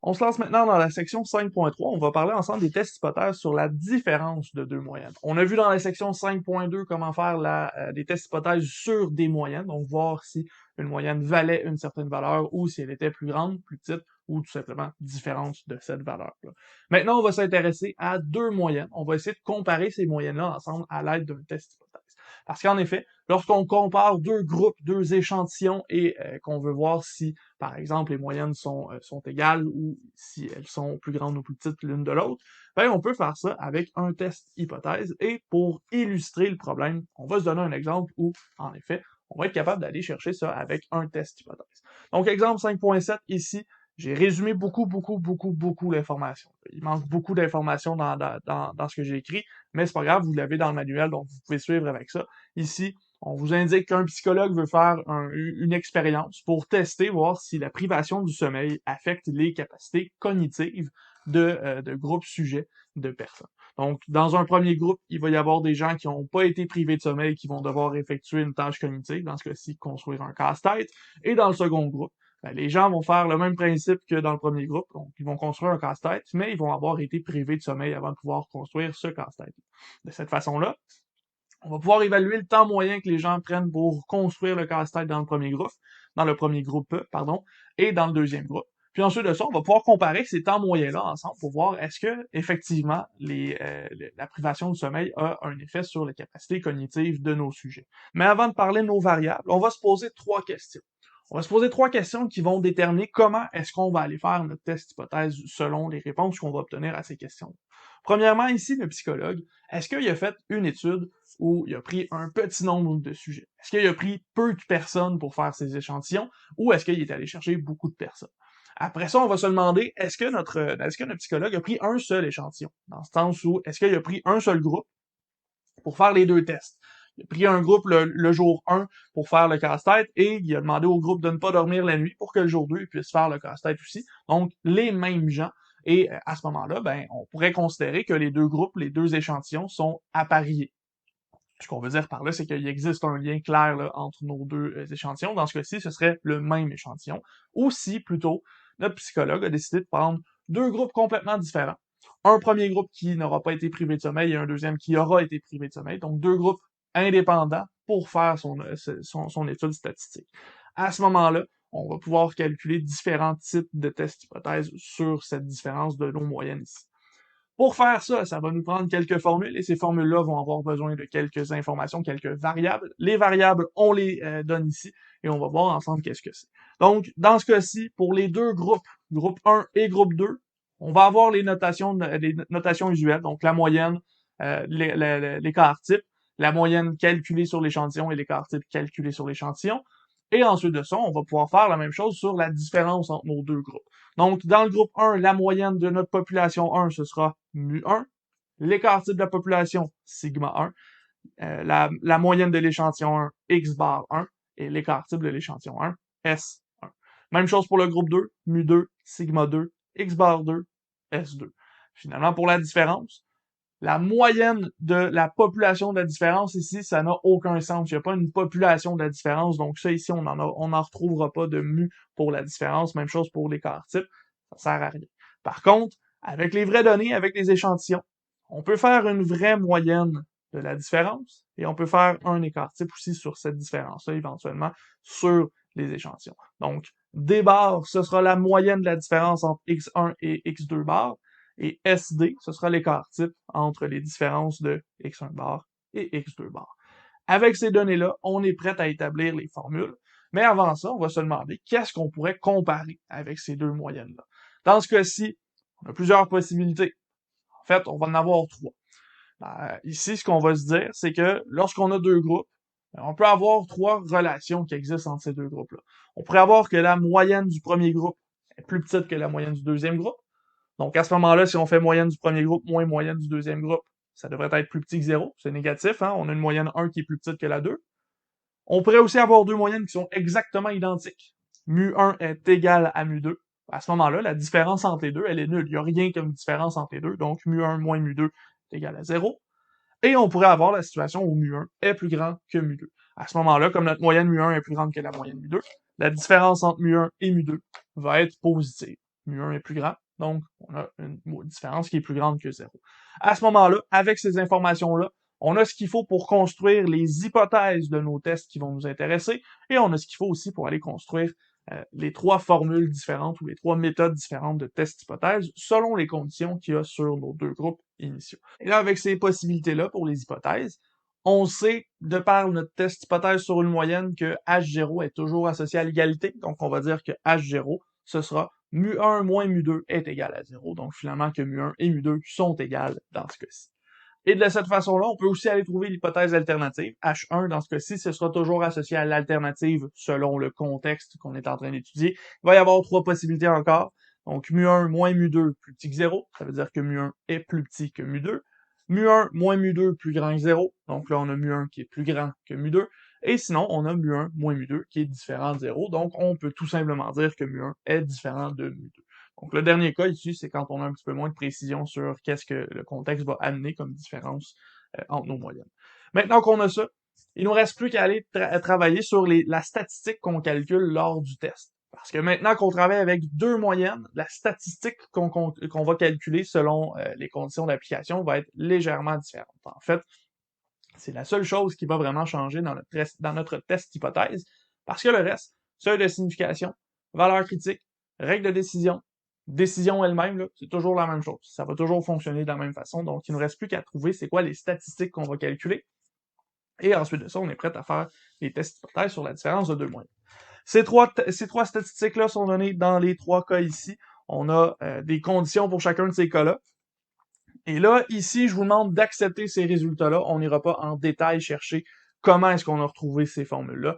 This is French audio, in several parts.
On se lance maintenant dans la section 5.3. On va parler ensemble des tests hypothèses sur la différence de deux moyennes. On a vu dans la section 5.2 comment faire des tests hypothèses sur des moyennes, donc voir si une moyenne valait une certaine valeur ou si elle était plus grande, plus petite ou tout simplement différente de cette valeur-là. Maintenant, on va s'intéresser à deux moyennes. On va essayer de comparer ces moyennes-là ensemble à l'aide d'un test hypothèse. Parce qu'en effet, lorsqu'on compare deux groupes, deux échantillons et qu'on veut voir si, par exemple, les moyennes sont égales ou si elles sont plus grandes ou plus petites l'une de l'autre, ben on peut faire ça avec un test hypothèse. Et pour illustrer le problème, on va se donner un exemple où, en effet, on va être capable d'aller chercher ça avec un test hypothèse. Donc, exemple 5.7, ici, j'ai résumé beaucoup l'information. Il manque beaucoup d'informations dans ce que j'ai écrit, mais c'est pas grave, vous l'avez dans le manuel, donc vous pouvez suivre avec ça. Ici, on vous indique qu'un psychologue veut faire une expérience pour tester, voir si la privation du sommeil affecte les capacités cognitives de groupes sujets de personnes. Donc, dans un premier groupe, il va y avoir des gens qui n'ont pas été privés de sommeil qui vont devoir effectuer une tâche cognitive, dans ce cas-ci, construire un casse-tête. Et dans le second groupe, ben, les gens vont faire le même principe que dans le premier groupe, donc ils vont construire un casse-tête, mais ils vont avoir été privés de sommeil avant de pouvoir construire ce casse-tête. De cette façon-là, on va pouvoir évaluer le temps moyen que les gens prennent pour construire le casse-tête dans le premier groupe, pardon, et dans le deuxième groupe. Puis ensuite de ça, on va pouvoir comparer ces temps moyens-là ensemble pour voir est-ce que effectivement la privation du sommeil a un effet sur les capacités cognitives de nos sujets. Mais avant de parler de nos variables, on va se poser trois questions. On va se poser trois questions qui vont déterminer comment est-ce qu'on va aller faire notre test hypothèse selon les réponses qu'on va obtenir à ces questions. Premièrement, ici, le psychologue, est-ce qu'il a fait une étude où il a pris un petit nombre de sujets? Est-ce qu'il a pris peu de personnes pour faire ses échantillons ou est-ce qu'il est allé chercher beaucoup de personnes? Après ça, on va se demander, est-ce que notre psychologue a pris un seul échantillon? Dans le sens où, est-ce qu'il a pris un seul groupe pour faire les deux tests? Il a pris un groupe le jour 1 pour faire le casse-tête et il a demandé au groupe de ne pas dormir la nuit pour que le jour 2 il puisse faire le casse-tête aussi. Donc, les mêmes gens. Et à ce moment-là, ben, on pourrait considérer que les deux groupes, les deux échantillons sont appariés. Ce qu'on veut dire par là, c'est qu'il existe un lien clair là, entre nos deux échantillons. Dans ce cas-ci, ce serait le même échantillon. Ou si, plutôt, notre psychologue a décidé de prendre deux groupes complètement différents. Un premier groupe qui n'aura pas été privé de sommeil et un deuxième qui aura été privé de sommeil. Donc, deux groupes indépendants pour faire son étude statistique. À ce moment-là, on va pouvoir calculer différents types de tests hypothèses sur cette différence de nos moyennes ici. Pour faire ça, ça va nous prendre quelques formules et ces formules-là vont avoir besoin de quelques informations, quelques variables. Les variables, on les donne ici et on va voir ensemble qu'est-ce que c'est. Donc, dans ce cas-ci, pour les deux groupes, groupe 1 et groupe 2, on va avoir les notations usuelles, donc la moyenne, l'écart type, la moyenne calculée sur l'échantillon et l'écart type calculé sur l'échantillon. Et ensuite de ça, on va pouvoir faire la même chose sur la différence entre nos deux groupes. Donc, dans le groupe 1, la moyenne de notre population 1, ce sera mu1. L'écart type de la population, sigma 1. La moyenne de l'échantillon 1, x bar 1. Et l'écart type de l'échantillon 1, S1. Même chose pour le groupe 2, mu2, sigma 2, x bar 2, S2. Finalement, pour la différence, la moyenne de la population de la différence ici, ça n'a aucun sens. Il n'y a pas une population de la différence. Donc ça ici, on n'en retrouvera pas de mu pour la différence. Même chose pour l'écart type. Ça sert à rien. Par contre, avec les vraies données, avec les échantillons, on peut faire une vraie moyenne de la différence et on peut faire un écart type aussi sur cette différence-là, éventuellement, sur les échantillons. Donc, D bar, ce sera la moyenne de la différence entre x1 et x2 bar. Et SD, ce sera l'écart type entre les différences de x1 bar et x2 bar. Avec ces données-là, on est prêt à établir les formules. Mais avant ça, on va se demander qu'est-ce qu'on pourrait comparer avec ces deux moyennes-là. Dans ce cas-ci, on a plusieurs possibilités. En fait, on va en avoir trois. Ici, ce qu'on va se dire, c'est que lorsqu'on a deux groupes, on peut avoir trois relations qui existent entre ces deux groupes-là. On pourrait avoir que la moyenne du premier groupe est plus petite que la moyenne du deuxième groupe. Donc, à ce moment-là, si on fait moyenne du premier groupe moins moyenne du deuxième groupe, ça devrait être plus petit que 0. C'est négatif, hein? On a une moyenne 1 qui est plus petite que la 2. On pourrait aussi avoir deux moyennes qui sont exactement identiques. Mu1 est égal à mu2. À ce moment-là, la différence entre les deux, elle est nulle. Il n'y a rien comme différence entre les deux. Donc, mu1 moins mu2 est égal à 0. Et on pourrait avoir la situation où mu1 est plus grand que mu2. À ce moment-là, comme notre moyenne mu1 est plus grande que la moyenne mu2, la différence entre mu1 et mu2 va être positive. mu1 est plus grand, donc on a une différence qui est plus grande que 0. À ce moment-là, avec ces informations-là, on a ce qu'il faut pour construire les hypothèses de nos tests qui vont nous intéresser, et on a ce qu'il faut aussi pour aller construire les 3 formules différentes ou les 3 méthodes différentes de test hypothèse selon les conditions qu'il y a sur nos 2 groupes initiaux. Et là, avec ces possibilités-là pour les hypothèses, on sait, de par notre test hypothèse sur une moyenne, que H0 est toujours associé à l'égalité. Donc, on va dire que H0, ce sera mu1 moins mu2 est égal à 0. Donc, finalement, que mu1 et mu2 sont égales dans ce cas-ci. Et de cette façon-là, on peut aussi aller trouver l'hypothèse alternative. H1, dans ce cas-ci, ce sera toujours associé à l'alternative selon le contexte qu'on est en train d'étudier. Il va y avoir 3 possibilités encore. Donc, mu1 moins mu2 plus petit que 0. Ça veut dire que mu1 est plus petit que mu2. mu1 moins mu2 plus grand que 0. Donc là, on a mu1 qui est plus grand que mu2. Et sinon, on a mu1 moins mu2 qui est différent de 0. Donc, on peut tout simplement dire que mu1 est différent de mu2. Donc, le dernier cas ici, c'est quand on a un petit peu moins de précision sur qu'est-ce que le contexte va amener comme différence entre nos moyennes. Maintenant qu'on a ça, il nous reste plus qu'à aller travailler sur la statistique qu'on calcule lors du test. Parce que maintenant qu'on travaille avec 2 moyennes, la statistique qu'on va calculer selon les conditions d'application va être légèrement différente. En fait, c'est la seule chose qui va vraiment changer dans notre test hypothèse, parce que le reste, seuil de signification, valeur critique, règle de décision elle-même, c'est toujours la même chose. Ça va toujours fonctionner de la même façon, donc il ne nous reste plus qu'à trouver c'est quoi les statistiques qu'on va calculer. Et ensuite de ça, on est prêt à faire les tests hypothèses sur la différence de 2 moyennes. Ces trois statistiques-là sont données dans les 3 cas ici. On a des conditions pour chacun de ces cas-là. Et là, ici, je vous demande d'accepter ces résultats-là. On n'ira pas en détail chercher comment est-ce qu'on a retrouvé ces formules-là.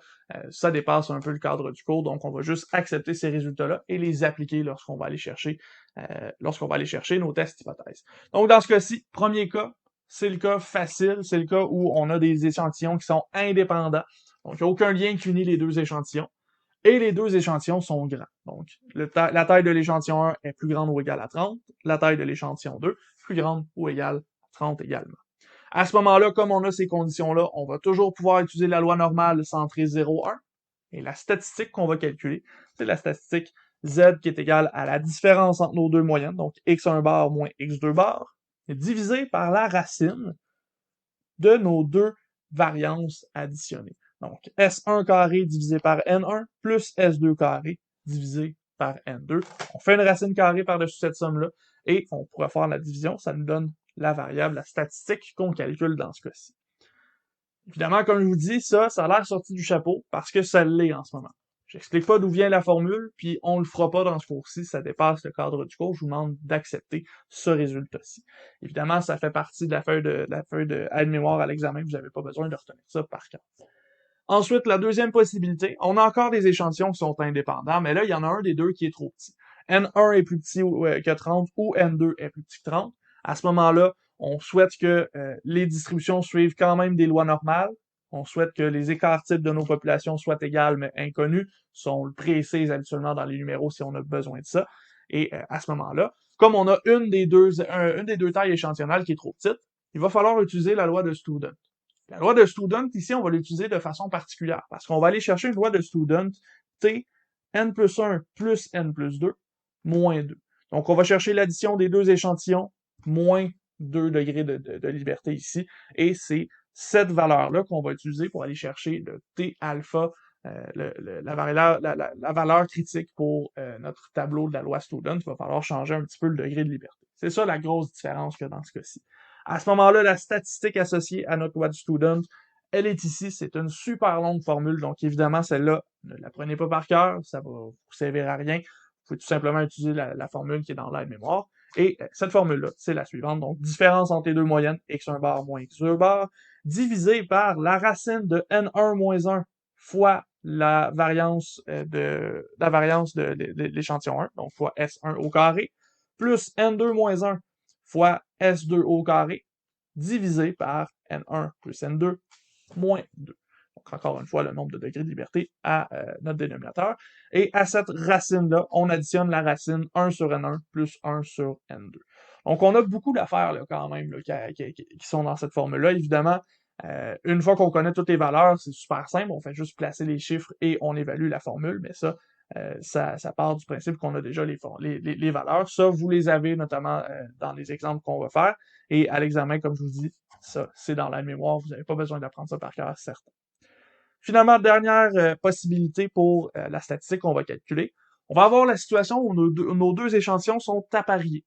Ça dépasse un peu le cadre du cours, donc on va juste accepter ces résultats-là et les appliquer lorsqu'on va aller chercher nos tests hypothèses. Donc, dans ce cas-ci, premier cas, c'est le cas facile, c'est le cas où on a des échantillons qui sont indépendants. Donc, il n'y a aucun lien qui unit les 2 échantillons. Et les 2 échantillons sont grands. Donc, la taille de l'échantillon 1 est plus grande ou égale à 30, la taille de l'échantillon 2 plus grande ou égale à 30 également. À ce moment-là, comme on a ces conditions-là, on va toujours pouvoir utiliser la loi normale centrée 0,1. Et la statistique qu'on va calculer, c'est la statistique Z qui est égale à la différence entre nos 2 moyennes, donc x1 bar moins x2 bar, divisé par la racine de nos 2 variances additionnées. Donc, S1 carré divisé par N1 plus S2 carré divisé par N2. On fait une racine carrée par-dessus cette somme-là et on pourra faire la division. Ça nous donne la variable, la statistique qu'on calcule dans ce cas-ci. Évidemment, comme je vous dis, ça a l'air sorti du chapeau parce que ça l'est en ce moment. J'explique pas d'où vient la formule, puis on le fera pas dans ce cours-ci, ça dépasse le cadre du cours, je vous demande d'accepter ce résultat-ci. Évidemment, ça fait partie de la feuille de aide-mémoire à l'examen, vous n'avez pas besoin de retenir ça par cœur. Ensuite, la deuxième possibilité, on a encore des échantillons qui sont indépendants, mais là, il y en a un des deux qui est trop petit. N1 est plus petit que 30 ou N2 est plus petit que 30. À ce moment-là, on souhaite que les distributions suivent quand même des lois normales. On souhaite que les écarts types de nos populations soient égales mais inconnus. Ça, on le précise habituellement dans les numéros si on a besoin de ça. Et à ce moment-là, comme on a une des deux tailles échantillonnales qui est trop petite, il va falloir utiliser la loi de Student. La loi de Student, ici, on va l'utiliser de façon particulière, parce qu'on va aller chercher une loi de Student, T, n plus 1 plus n plus 2, moins 2. Donc, on va chercher l'addition des 2 échantillons, moins 2 degrés de liberté ici, et c'est cette valeur-là qu'on va utiliser pour aller chercher le T alpha, la valeur critique pour notre tableau de la loi Student. Il va falloir changer un petit peu le degré de liberté. C'est ça la grosse différence qu'il y a dans ce cas-ci. À ce moment-là, la statistique associée à notre loi du student, elle est ici. C'est une super longue formule. Donc, évidemment, celle-là, ne la prenez pas par cœur. Ça va vous servir à rien. Vous pouvez tout simplement utiliser la formule qui est dans l'aide-mémoire. Et cette formule-là, c'est la suivante. Donc, différence entre les 2 moyennes, x1 bar moins x2 bar, divisé par la racine de n1 moins 1 fois la variance de l'échantillon 1, donc fois S1 au carré, plus N2 moins 1 fois S2 au carré, divisé par N1 plus N2 moins 2. Donc, encore une fois, le nombre de degrés de liberté à notre dénominateur. Et à cette racine-là, on additionne la racine 1 sur N1 plus 1 sur N2. Donc, on a beaucoup d'affaires quand même là, qui sont dans cette formule-là. Évidemment, une fois qu'on connaît toutes les valeurs, c'est super simple. On fait juste placer les chiffres et on évalue la formule. Mais ça, ça part du principe qu'on a déjà les valeurs. Ça, vous les avez notamment dans les exemples qu'on va faire. Et à l'examen, comme je vous dis, ça, c'est dans la mémoire. Vous n'avez pas besoin d'apprendre ça par cœur, certain. Finalement, dernière possibilité pour la statistique qu'on va calculer. On va avoir la situation où nos deux échantillons sont appariés.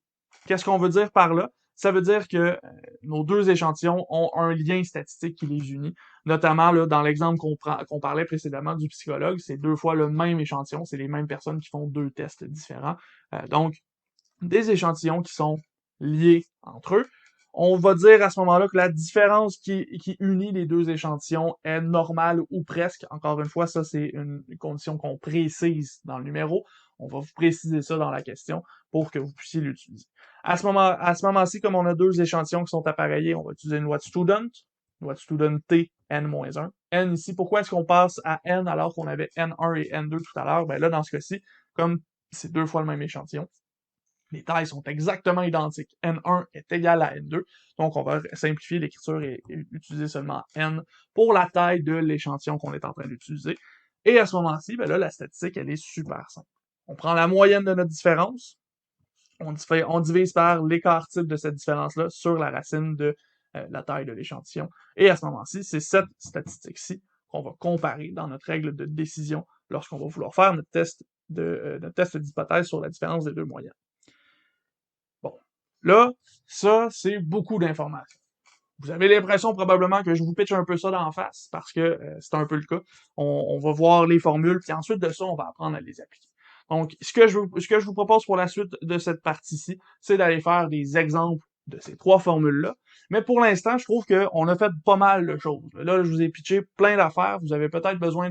Qu'est-ce qu'on veut dire par là? Ça veut dire que nos deux échantillons ont un lien statistique qui les unit. Notamment, là, dans l'exemple qu'on parlait précédemment du psychologue, c'est 2 fois le même échantillon, c'est les mêmes personnes qui font 2 tests différents. Donc, des échantillons qui sont liés entre eux. On va dire à ce moment-là que la différence qui unit les deux échantillons est normale ou presque. Encore une fois, ça, c'est une condition qu'on précise dans le numéro. On va vous préciser ça dans la question pour que vous puissiez l'utiliser. À ce moment-ci, comme on a deux échantillons qui sont appareillés, on va utiliser une loi de student T, N-1. N ici, pourquoi est-ce qu'on passe à N alors qu'on avait N1 et N2 tout à l'heure? Ben là, dans ce cas-ci, comme c'est 2 fois le même échantillon, les tailles sont exactement identiques. N1 est égal à N2. Donc, on va simplifier l'écriture et utiliser seulement N pour la taille de l'échantillon qu'on est en train d'utiliser. Et à ce moment-ci, ben là, la statistique, elle est super simple. On prend la moyenne de notre différence, on divise par l'écart type de cette différence-là sur la racine de la taille de l'échantillon. Et à ce moment-ci, c'est cette statistique-ci qu'on va comparer dans notre règle de décision lorsqu'on va vouloir faire notre test d'hypothèse sur la différence des deux moyennes. Bon. Là, ça, c'est beaucoup d'informations. Vous avez l'impression probablement que je vous pitch un peu ça d'en face, parce que c'est un peu le cas. On va voir les formules, puis ensuite de ça, on va apprendre à les appliquer. Donc, ce que je vous propose pour la suite de cette partie-ci, c'est d'aller faire des exemples de ces trois formules-là. Mais pour l'instant, je trouve qu'on a fait pas mal de choses. Là, je vous ai pitché plein d'affaires. Vous avez peut-être besoin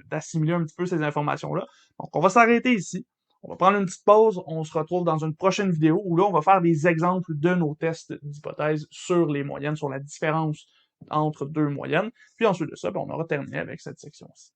d'assimiler un petit peu ces informations-là. Donc, on va s'arrêter ici. On va prendre une petite pause. On se retrouve dans une prochaine vidéo où là, on va faire des exemples de nos tests d'hypothèse sur les moyennes, sur la différence entre deux moyennes. Puis ensuite de ça, on aura terminé avec cette section-ci.